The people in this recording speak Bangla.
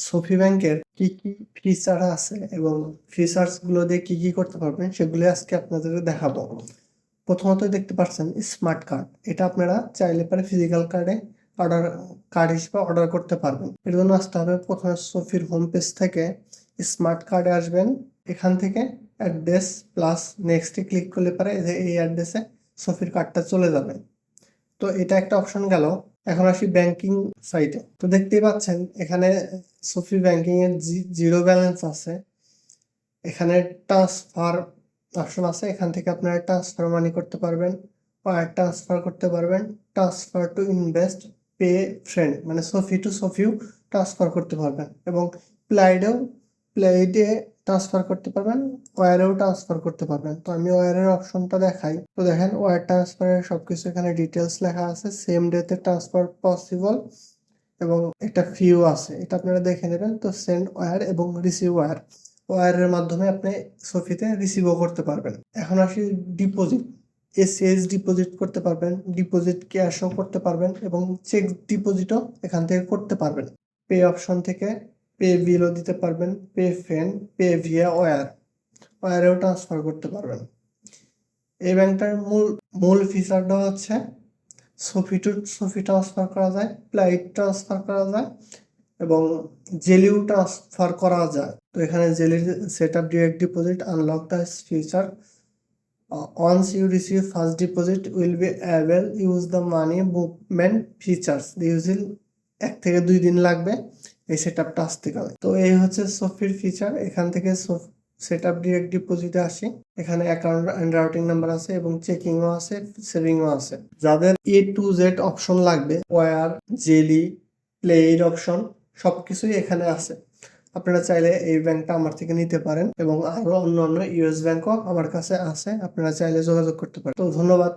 সোফি ব্যাংকের কি কি ফিচার আছে এবং ফিচার্স গুলো দিয়ে কি কি করতে পারবেন সেগুলো আজকে আপনাদের দেখাবো। প্রথমত দেখতে পাচ্ছেন স্মার্ট কার্ড, এটা আপনারা চাইলে পরে ফিজিক্যাল কার্ড হিসেবে অর্ডার করতে পারবেন। এর জন্য আসতে হবে প্রথমে সোফির হোম পেজ থেকে স্মার্ট কার্ডে আসবেন। এখান থেকে অ্যাড্রেস প্লাস নেক্সটে ক্লিক করলে পরে এই অ্যাড্রেসে সোফির কার্ডটা চলে যাবে। তো এটা একটা অপশন গেল। এখন আসি ব্যাংকিং সাইটে। তো দেখতেই পাচ্ছেন এখানে সোফি ব্যাংকিং এর জিরো ব্যালেন্স আছে। এখানে ট্রান্সফার অপশন আছে, এখান থেকে আপনারা ট্রান্সফার মানি করতে পারবেন, ওয়ার ট্রান্সফার করতে পারবেন, transfer to invest, pay friend মানে সোফি টু সোফিও ট্রান্সফার করতে পারবেন এবং প্লেডে ট্রান্সফার করতে পারবেন, ওয়ারেও ট্রান্সফার করতে পারবেন। তো আমি ওয়ারের অপশনটা দেখাই। তো দেখেন ওয়ার ট্রান্সফারের সবকিছু এখানে ডিটেলস লেখা আছে, সেম ডেতে ট্রান্সফার পসিবল এবং একটা ফিও আছে, এটা আপনারা দেখে নেবেন। তো সেন্ড ওয়্যার এবং রিসিভ ওয়্যারের মাধ্যমে আপনি সোফিতে রিসিভও করতে পারবেন। এখন আসি ডিপোজিট। এসএস ডিপোজিট করতে পারবেন, ডিপোজিট ক্যাশও করতে পারবেন এবং চেক ডিপোজিটও এখান থেকে করতে পারবেন। পে অপশন থেকে পে বিলও দিতে পারবেন, পে ফ্রেন্ড, পে ভিয়া ওয়্যারেও ট্রান্সফার করতে পারবেন। এই ব্যাংকটার মূল ফিচারটা হচ্ছে সোফি ট্রান্সফার করা যায়, প্লাইট ট্রান্সফার করা যায় এবং জেলিও ট্রান্সফার করা যায়। তো এখানে জেলির set up direct deposit unlock the feature once you receive first deposit will be able use the money movement features usually 1 থেকে 2 দিন লাগবে এই সেট আপটা আসতে গেলে। তো এই হচ্ছে সোফির ফিচার। এখান থেকে সেট আপ ডিরেক্ট ডিপোজিটে আসি। এখানে অ্যাকাউন্ট অ্যান্ড রাউটিং নাম্বার আছে এবং চেকিংও আছে, সেভিংও আছে। যাদের এ টু জেড অপশন লাগবে, ওয়্যার, জেলি, প্লেইড অপশন সবকিছুই এখানে আছে। আপনারা চাইলে এই ব্যাংকটা আমার থেকে নিতে পারেন এবং আরো অন্যান্য ইউএস ব্যাংকও আমার কাছে আছে, আপনারা চাইলে যোগাযোগ করতে পারেন। তো ধন্যবাদ।